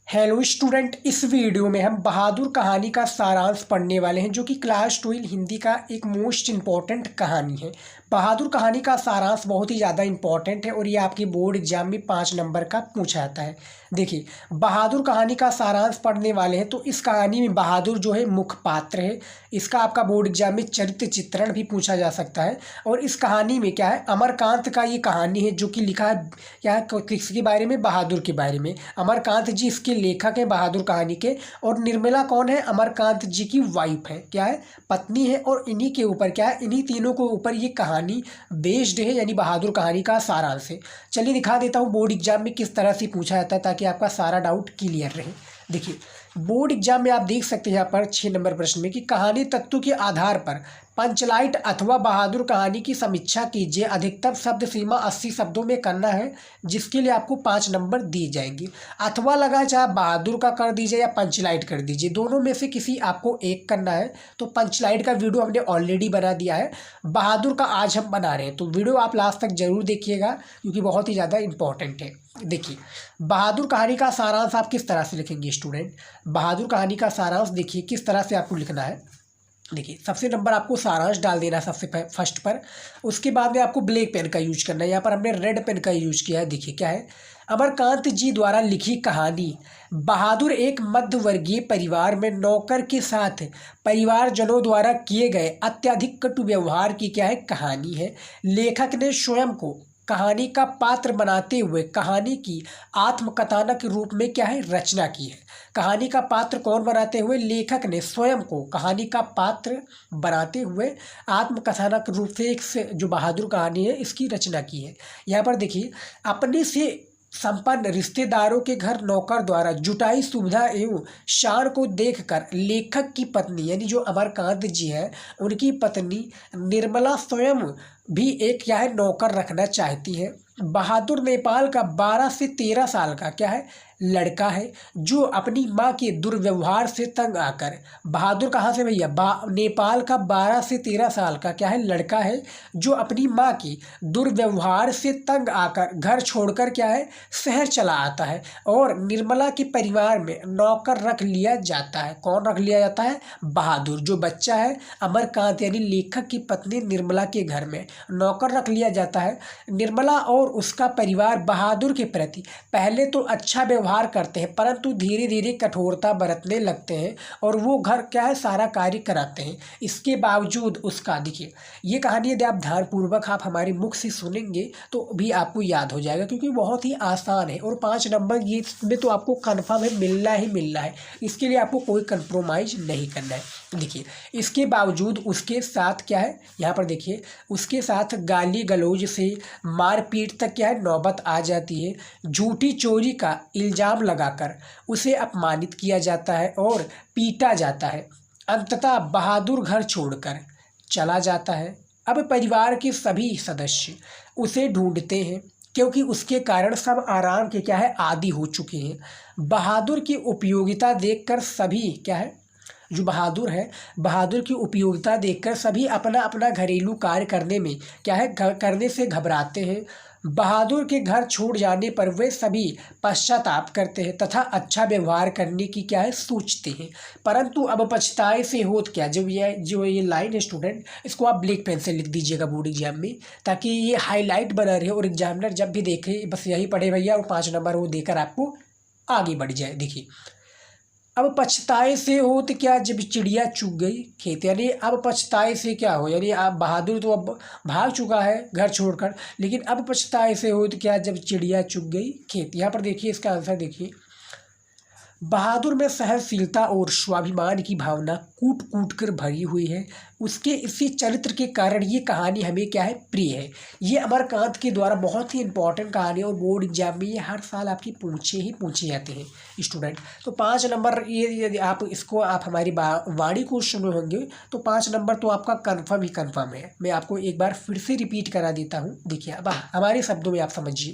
Hello student, इस video में हम बहादुर कहानी का सारांश पढ़ने वाले हैं जो कि क्लास 12 हिंदी का एक मोस्ट इम्पॉर्टेंट कहानी है। बहादुर कहानी का सारांश बहुत ही ज़्यादा इम्पॉर्टेंट है और ये आपकी बोर्ड एग्जाम में 5 नंबर का पूछा जाता है। देखिए, बहादुर कहानी का सारांश पढ़ने वाले हैं तो इस कहानी में बहादुर जो है मुख्य पात्र है। इसका आपका बोर्ड एग्जाम में चरित्र चित्रण भी पूछा जा सकता है। और इस कहानी में क्या है, अमरकांत का ये कहानी है जो कि लिखा है क्या किसके बारे में, बहादुर के बारे में। अमरकांत जी इसके लेखक हैं बहादुर कहानी के। और निर्मला कौन है, अमरकांत जी की वाइफ है, क्या है, पत्नी है। और इन्हीं के ऊपर क्या है, इन्हीं तीनों के ऊपर ये कहानी बेस्ड है, यानी बहादुर कहानी का सारांश है। चलिए दिखा देता हूँ बोर्ड एग्जाम में किस तरह से पूछा जाता है ताकि आपका सारा डाउट क्लियर रहे। देखिए, बोर्ड एग्जाम में आप देख सकते हैं यहाँ पर 6 नंबर प्रश्न में कि कहानी तत्व के आधार पर पंचलाइट अथवा बहादुर कहानी की समीक्षा कीजिए। अधिकतम शब्द सीमा 80 शब्दों में करना है, जिसके लिए आपको 5 नंबर दिए जाएंगे। अथवा लगा, चाहे बहादुर का कर दीजिए या पंचलाइट कर दीजिए, दोनों में से किसी आपको एक करना है। तो पंचलाइट का वीडियो हमने ऑलरेडी बना दिया है, बहादुर का आज हम बना रहे हैं, तो वीडियो आप लास्ट तक जरूर देखिएगा क्योंकि बहुत ही ज़्यादा इंपॉर्टेंट है। देखिए, बहादुर कहानी का सारांश आप किस तरह से लिखेंगे स्टूडेंट। बहादुर कहानी का सारांश देखिए किस तरह से आपको लिखना है। देखिए, सबसे नंबर आपको सारांश डाल देना है सबसे फर्स्ट पर। उसके बाद में आपको ब्लैक पेन का यूज करना है, यहाँ पर हमने रेड पेन का यूज किया है। देखिए क्या है, अमरकांत जी द्वारा लिखी कहानी। बहादुर एक मध्यवर्गीय परिवार में नौकर के साथ परिवारजनों द्वारा किए गए अत्यधिक कटु व्यवहार की क्या है, कहानी है। लेखक ने स्वयं को कहानी का पात्र बनाते हुए कहानी की आत्मकथानक रूप में क्या है, रचना की है। कहानी का पात्र कौन बनाते हुए, लेखक ने स्वयं को कहानी का पात्र बनाते हुए आत्मकथानक रूप से जो बहादुर कहानी है इसकी रचना की है। यहाँ पर देखिए, अपने से संपन्न रिश्तेदारों के घर नौकर द्वारा जुटाई सुविधा एवं शान को देखकर लेखक की पत्नी यानी जो अमरकांत जी है उनकी पत्नी निर्मला स्वयं भी एक क्या है, नौकर रखना चाहती है। बहादुर नेपाल का 12 से 13 साल का क्या है, लड़का है जो अपनी माँ के दुर्व्यवहार से तंग आकर, बहादुर कहाँ से भैया, नेपाल का 12 से 13 साल का क्या है, लड़का है जो अपनी माँ की दुर्व्यवहार से तंग आकर घर छोड़कर क्या है, शहर चला आता है। और निर्मला के परिवार में नौकर रख लिया जाता है। कौन रख लिया जाता है, बहादुर, जो बच्चा है अमरकांत यानी लेखक की पत्नी निर्मला के घर में नौकर रख लिया जाता है। निर्मला और उसका परिवार बहादुर के प्रति पहले तो अच्छा व्यवहार करते हैं, परंतु धीरे धीरे कठोरता बरतने लगते हैं और वो घर क्या है, सारा कार्य कराते हैं। इसके बावजूद उसका, देखिए ये कहानी यदि आप ध्यानपूर्वक आप हमारे मुख से सुनेंगे तो भी आपको याद हो जाएगा क्योंकि बहुत ही आसान है। और 5 नंबर ये में तो आपको कन्फर्म है मिलना ही मिलना है, इसके लिए आपको कोई कंप्रोमाइज नहीं करना है। देखिए, इसके बावजूद उसके साथ क्या है, यहाँ पर देखिए, उसके साथ गाली गलौज से मारपीट तक क्या है, नौबत आ जाती है। झूठी चोरी का इल्ज़ाम लगाकर उसे अपमानित किया जाता है और पीटा जाता है। अंततः बहादुर घर छोड़कर चला जाता है। अब परिवार के सभी सदस्य उसे ढूंढते हैं क्योंकि उसके कारण सब आराम के क्या है, आदी हो चुके हैं। बहादुर की उपयोगिता देखकर सभी क्या है, जो बहादुर है, बहादुर की उपयोगिता देखकर सभी अपना अपना घरेलू कार्य करने में क्या है, करने से घबराते हैं। बहादुर के घर छोड़ जाने पर वे सभी पश्चाताप करते हैं तथा अच्छा व्यवहार करने की क्या है, सोचते हैं। परंतु अब पछताए से होत क्या, जो ये लाइन है स्टूडेंट, इसको आप ब्लैक पेन से लिख दीजिएगा बोर्ड एग्जाम में ताकि ये हाईलाइट बना रहे और एग्जामिनर जब भी देखे बस यही पढ़े भैया और 5 नंबर वो देकर आपको आगे बढ़ जाए। देखिए, अब पछताए से होत क्या, जब चिड़िया चुग गई खेत, यानी अब पछताए से क्या हो, यानी आप बहादुर तो अब भाग चुका है घर छोड़कर, लेकिन अब पछताए से होत क्या, जब चिड़िया चुग गई खेत। यहाँ पर देखिए इसका आंसर देखिए, बहादुर में सहनशीलता और स्वाभिमान की भावना कूट कूट कर भरी हुई है। उसके इसी चरित्र के कारण ये कहानी हमें क्या है, प्रिय है। ये अमरकांत के द्वारा बहुत ही इंपॉर्टेंट कहानी है और बोर्ड एग्जाम में ये हर साल आपकी पूछे जाते हैं स्टूडेंट। तो 5 नंबर ये यदि आप इसको आप हमारी वाणी को सुने होंगे तो 5 नंबर तो आपका कन्फर्म ही कन्फर्म है। मैं आपको एक बार फिर से रिपीट करा देता हूँ। देखिए, अब हमारे शब्दों में आप समझिए।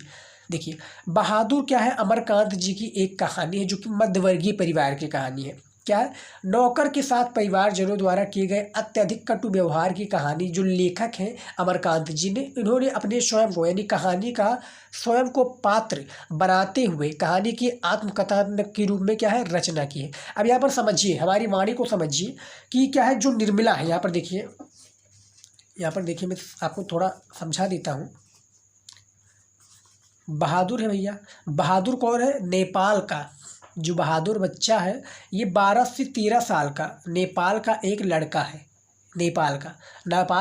देखिए, बहादुर क्या है, अमरकांत जी की एक कहानी है जो कि मध्यवर्गीय परिवार की कहानी है। क्या है, नौकर के साथ परिवारजनों द्वारा किए गए अत्यधिक कटु व्यवहार की कहानी जो लेखक हैं अमरकांत जी ने, इन्होंने अपने स्वयं को यानी कहानी का स्वयं को पात्र बनाते हुए कहानी की आत्मकथा के रूप में क्या है रचना की है। अब यहाँ पर समझिए, हमारी वाणी को समझिए कि क्या है जो निर्मला है, यहाँ पर देखिए, यहाँ पर देखिए मैं आपको थोड़ा समझा देता हूँ। बहादुर है भैया, बहादुर कौन है, नेपाल का जो बहादुर बच्चा है ये 12 से 13 साल का नेपाल का एक लड़का है। नेपाल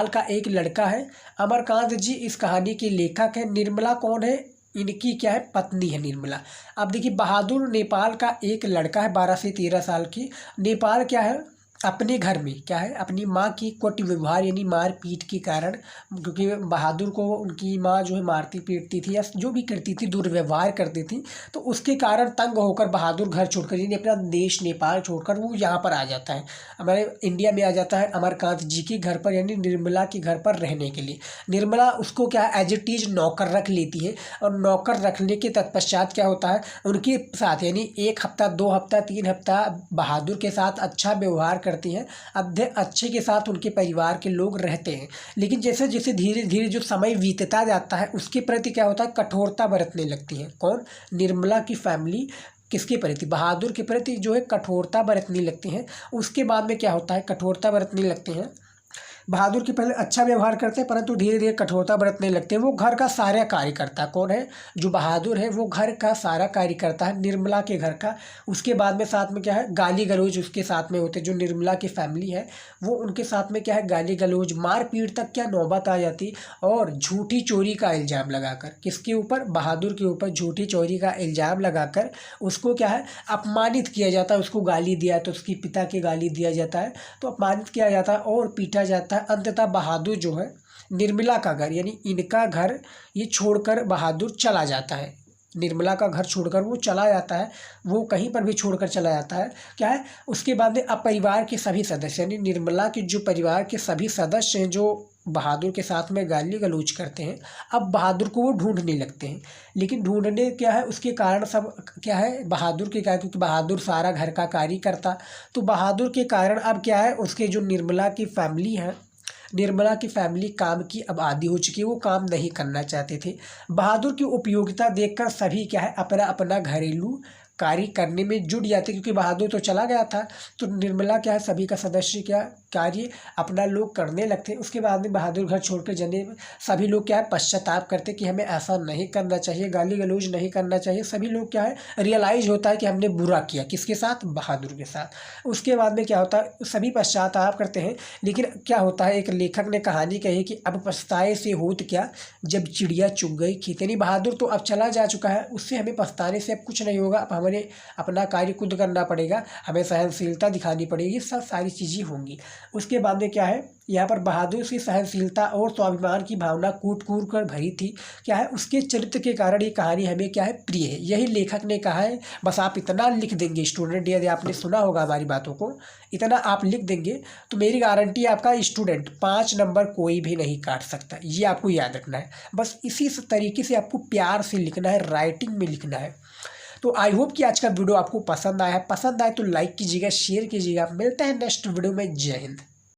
का एक लड़का है। अमरकांत जी इस कहानी के लेखक हैं। निर्मला कौन है, इनकी क्या है पत्नी है निर्मला। अब देखिए बहादुर नेपाल का एक लड़का है 12 से 13 साल की। नेपाल क्या है अपने घर में क्या है अपनी माँ की कुट व्यवहार यानी मार पीट के कारण, क्योंकि बहादुर को उनकी माँ जो है मारती पीटती थी या जो भी करती थी दुर्व्यवहार करती थी, तो उसके कारण तंग होकर बहादुर घर छोड़कर यानी अपना देश नेपाल छोड़कर वो यहाँ पर आ जाता है, हमारे इंडिया में आ जाता है अमरकांत जी के घर पर यानी निर्मला के घर पर रहने के लिए। निर्मला उसको क्या है एज इट इज नौकर रख लेती है और नौकर रखने के तत्पश्चात क्या होता है उनके साथ यानी 1 हफ्ता 2 हफ्ता 3 हफ्ता बहादुर के साथ अच्छा व्यवहार करती हैं, अच्छे के साथ उनके परिवार के लोग रहते हैं। लेकिन जैसे जैसे धीरे धीरे जो समय बीतता जाता है उसके प्रति क्या होता है कठोरता बरतने लगती है। कौन, निर्मला की फैमिली किसके प्रति, बहादुर के प्रति जो है कठोरता बरतने लगती हैं। उसके बाद में क्या होता है कठोरता बरतने लगते हैं, बहादुर के पहले अच्छा व्यवहार करते हैं परंतु धीरे धीरे कठोरता बरतने लगते हैं। वो घर का सारा कार्य करता है। कौन है, जो बहादुर है वो घर का सारा कार्य करता है निर्मला के घर का। उसके बाद में साथ में क्या है गाली गलौज उसके साथ में होते, जो निर्मला की फैमिली है वो उनके साथ में क्या है गाली गलौज मार पीट तक क्या नौबत आ जाती। और झूठी चोरी का इल्ज़ाम लगाकर, किसके ऊपर, बहादुर के ऊपर झूठी चोरी का इल्ज़ाम लगाकर उसको क्या है अपमानित किया जाता है। उसको गाली दिया तो उसके पिता के गाली दिया जाता है तो अपमानित किया जाता है और पीटा जाता है। अंततः बहादुर जो है निर्मला का घर यानी इनका घर ये छोड़कर बहादुर चला जाता है। निर्मला का घर छोड़कर वो चला जाता है, वो कहीं पर भी छोड़कर चला जाता है। क्या है उसके बाद में अब परिवार के सभी सदस्य यानी निर्मला के जो परिवार के सभी सदस्य हैं जो बहादुर के साथ में गाली गलौज करते हैं, अब बहादुर को वो ढूंढने लगते हैं। लेकिन ढूंढने क्या है उसके कारण सब क्या है बहादुर के कारण, क्योंकि बहादुर सारा घर का कार्य करता, तो बहादुर के कारण अब क्या है उसके जो निर्मला की फैमिली है, निर्मला की फैमिली काम की अब आदी हो चुकी है, वो काम नहीं करना चाहते थे। बहादुर की उपयोगिता देखकर सभी क्या है अपना अपना घरेलू कार्य करने में जुट जाते, क्योंकि बहादुर तो चला गया था तो निर्मला क्या है सभी का सदस्य क्या कार्य अपना लोग करने लगते। उसके बाद में बहादुर घर छोड़कर जाने में सभी लोग क्या है पश्चाताप करते कि हमें ऐसा नहीं करना चाहिए, गाली गलौज नहीं करना चाहिए। सभी लोग क्या है रियलाइज होता है कि हमने बुरा किया, किसके साथ, बहादुर के साथ। उसके बाद में क्या होता है सभी पश्चाताप करते हैं। लेकिन क्या होता है एक लेखक ने कहानी कही कि अब पछताए से होत क्या जब चिड़िया चुग गई खेत, यानी बहादुर तो अब चला जा चुका है, उससे हमें पछताने से अब कुछ नहीं होगा, अब हमें अपना कार्य खुद करना पड़ेगा, हमें सहनशीलता दिखानी पड़ेगी, सब सारी चीज़ें होंगी। उसके बाद में क्या है यहाँ पर बहादुर की सहनशीलता और स्वाभिमान की भावना कूट कूट कर भरी थी। क्या है उसके चरित्र के कारण ये कहानी हमें क्या है प्रिय है, यही लेखक ने कहा है। बस आप इतना लिख देंगे स्टूडेंट, यदि आपने सुना होगा हमारी बातों को, इतना आप लिख देंगे तो मेरी गारंटी है आपका स्टूडेंट 5 नंबर कोई भी नहीं काट सकता। ये आपको याद रखना है, बस इसी तरीके से आपको प्यार से लिखना है, राइटिंग में लिखना है। तो आई होप कि आज का वीडियो आपको पसंद आया है। पसंद आए तो लाइक कीजिएगा, शेयर कीजिएगा। मिलते हैं नेक्स्ट वीडियो में। जय हिंद।